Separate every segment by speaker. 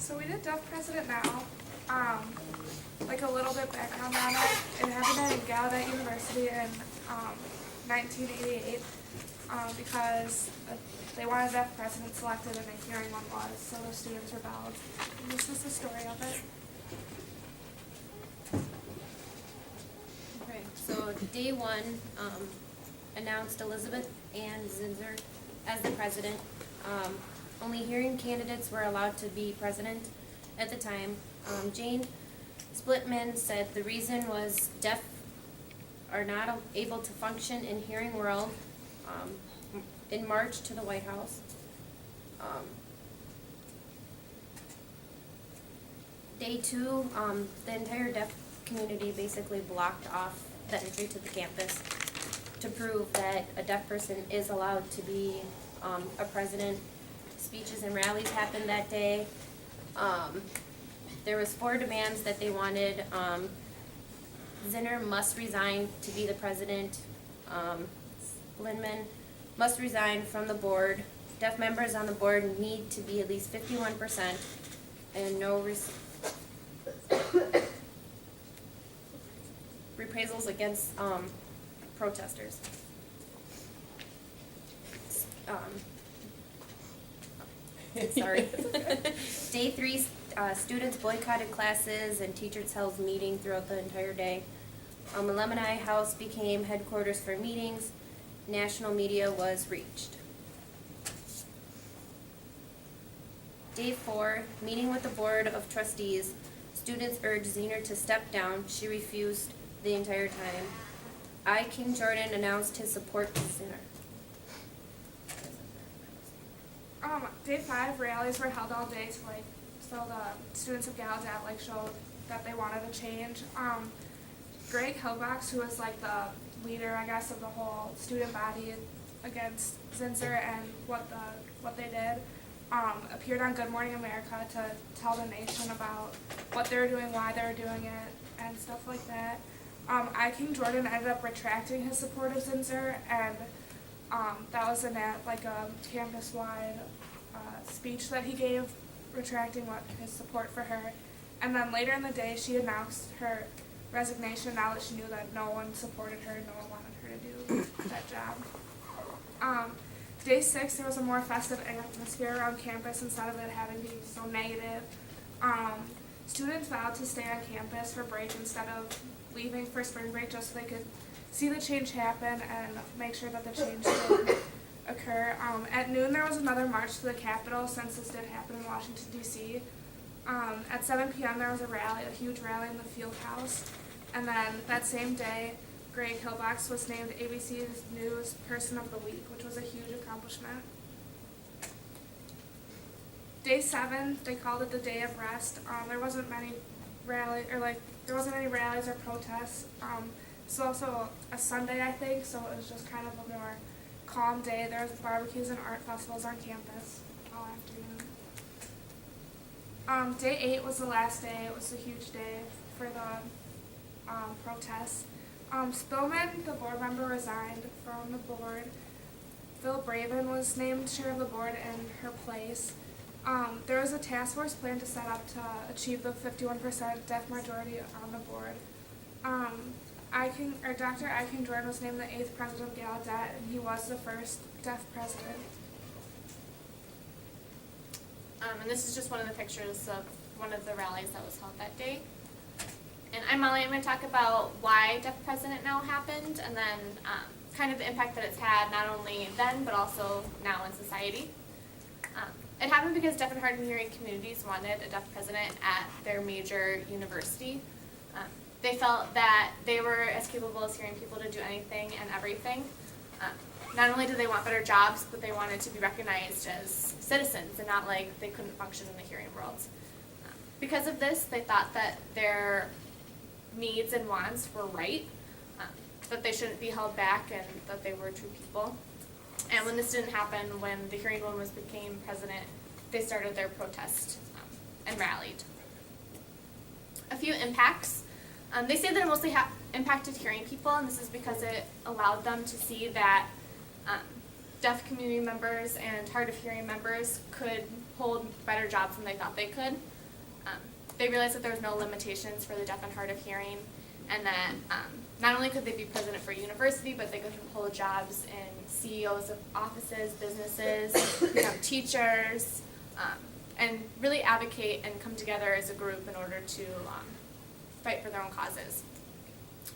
Speaker 1: So we did Deaf President Now. Like a little bit background on it. It happened at Gallaudet University in 1988 because they wanted a deaf president selected and a hearing one was, so the students rebelled. And this is the story of it.
Speaker 2: Okay, so day one announced Elizabeth Ann Zinser as the president. Only hearing candidates were allowed to be president at the time. Jane Splitman said the reason was deaf are not able to function in hearing world in March to the White House. Day two, the entire deaf community basically blocked off the entry to the campus to prove that a deaf person is allowed to be a president. Speeches and rallies happened that day. There was 4 demands that they wanted. Zinner must resign to be the president. Lindman must resign from the board. Deaf members on the board need to be at least 51% and no reprisals against protesters. Sorry. Day 3, students boycotted classes and teachers held meetings throughout the entire day. Alumni House became headquarters for meetings. National media was reached. Day 4, meeting with the Board of Trustees. Students urged Zener to step down. She refused the entire time. I. King Jordan announced his support to Zener.
Speaker 1: Day 5, rallies were held all day so the students of Gallaudet showed that they wanted a change. Greg Hillbox, who was like the leader, I guess, of the whole student body against Zinser and what they did, appeared on Good Morning America to tell the nation about what they were doing, why they were doing it, and stuff like that. I. King Jordan ended up retracting his support of Zinser, and that was a campus-wide speech that he gave, retracting his support for her. And then later in the day, she announced her resignation now that she knew that no one supported her, no one wanted her to do that job. Day 6, there was a more festive atmosphere around campus instead of it having to be so negative. Students vowed to stay on campus for break instead of leaving for spring break just so they could see the change happen and make sure that the change did occur. At noon, there was another march to the Capitol since this did happen in Washington, D.C. At 7 p.m., there was a huge rally in the field house. And then that same day, Greg Hillbox was named ABC's News Person of the Week, which was a huge accomplishment. Day 7, they called it the Day of Rest. There wasn't any rallies or protests. It's also a Sunday, I think, so it was just kind of a more calm day. There was barbecues and art festivals on campus all afternoon. Day 8 was the last day. It was a huge day for the protests. Spillman, the board member, resigned from the board. Phil Braven was named chair of the board in her place. There was a task force plan to set up to achieve the 51% deaf majority on the board. Dr. I. King Jordan was named the 8th president of Gallaudet, and he was the first deaf president.
Speaker 3: And this is just one of the pictures of one of the rallies that was held that day. And I'm Molly. I'm going to talk about why Deaf President Now happened, and then kind of the impact that it's had not only then but also now in society. It happened because deaf and hard of hearing communities wanted a deaf president at their major university. They felt that they were as capable as hearing people to do anything and everything. Not only did they want better jobs, but they wanted to be recognized as citizens and not like they couldn't function in the hearing world. Because of this, they thought that their needs and wants were right, that they shouldn't be held back, and that they were true people. And when this didn't happen, when the hearing woman became president, they started their protest and rallied. A few impacts. They say that it mostly impacted hearing people, and this is because it allowed them to see that deaf community members and hard of hearing members could hold better jobs than they thought they could. they realized that there was no limitations for the deaf and hard of hearing, and that not only could they be president for a university, but they could hold jobs in CEOs of offices, businesses, become teachers, and really advocate and come together as a group in order to fight for their own causes.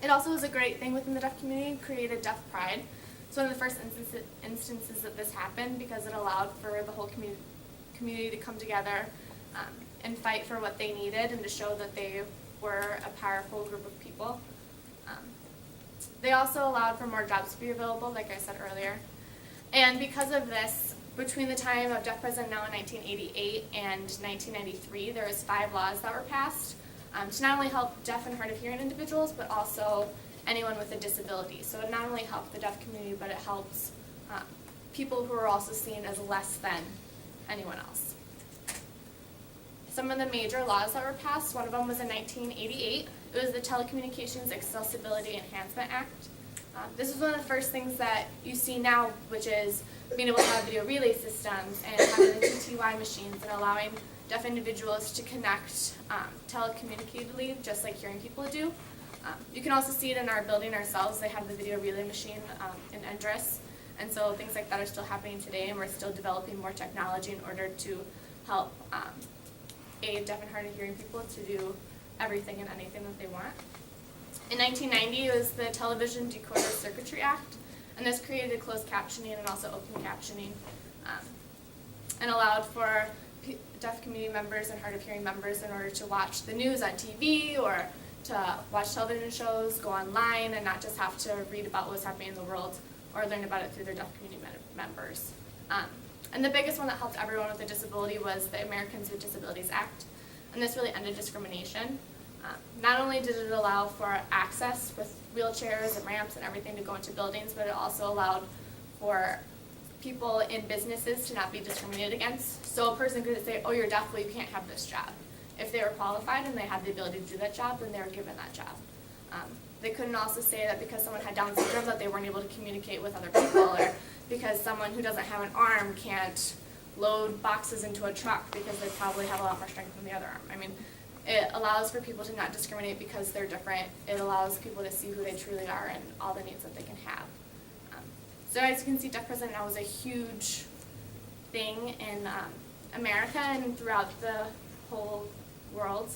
Speaker 3: It also was a great thing within the deaf community, created Deaf Pride. It's one of the first instances that this happened because it allowed for the whole community to come together and fight for what they needed and to show that they were a powerful group of people. They also allowed for more jobs to be available, like I said earlier. And because of this, between the time of Deaf President Now in 1988 and 1993, there was 5 laws that were passed to not only help deaf and hard of hearing individuals, but also anyone with a disability. So it not only helped the deaf community, but it helps people who are also seen as less than anyone else. Some of the major laws that were passed, one of them was in 1988. It was the Telecommunications Accessibility Enhancement Act. This is one of the first things that you see now, which is being able to have video relay systems and having the TTY machines and allowing deaf individuals to connect telecommunicatively, just like hearing people do. You can also see it in our building ourselves. They have the video relay machine in Endress. And so things like that are still happening today, and we're still developing more technology in order to help aid deaf and hard of hearing people to do everything and anything that they want. In 1990, it was the Television Decoder Circuitry Act, and this created closed captioning and also open captioning, and allowed for deaf community members and hard of hearing members in order to watch the news on TV or to watch television shows, go online, and not just have to read about what's happening in the world or learn about it through their deaf community members. And the biggest one that helped everyone with a disability was the Americans with Disabilities Act, and this really ended discrimination. Not only did it allow for access with wheelchairs and ramps and everything to go into buildings, but it also allowed for people in businesses to not be discriminated against. So a person could say, oh, you're deaf, well, you can't have this job. If they were qualified and they had the ability to do that job, then they were given that job. They couldn't also say that because someone had Down syndrome that they weren't able to communicate with other people, or because someone who doesn't have an arm can't load boxes into a truck because they probably have a lot more strength than the other arm. I mean, it allows for people to not discriminate because they're different. It allows people to see who they truly are and all the needs that they can have. So as you can see, Deaf President Now is a huge thing in America and throughout the whole world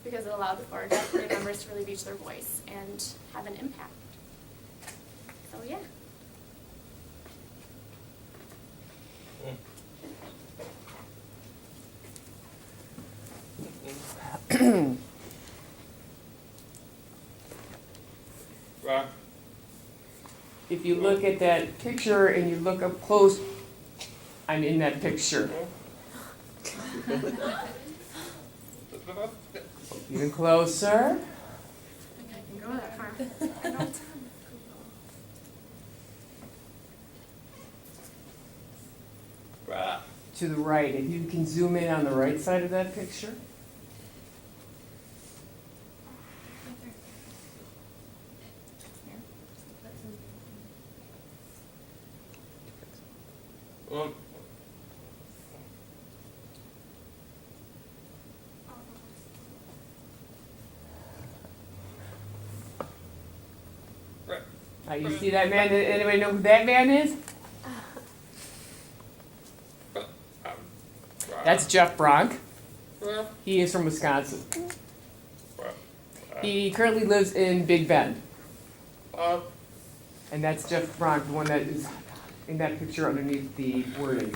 Speaker 3: because it allowed for deaf community members to really reach their voice and have an impact. So yeah.
Speaker 4: Rock.
Speaker 5: If you look at that picture and you look up close, I'm in that picture. Even closer.
Speaker 1: I can go that far. I know it's on Google.
Speaker 4: Rock.
Speaker 5: To the right. If you can zoom in on the right side of that picture.
Speaker 4: Um, right.
Speaker 5: You see that man? Anybody know who that man is? That's Jeff Bronk. He is from Wisconsin. He currently lives in Big Bend. And that's Jeff Bronk, the one that is in that picture underneath the wording.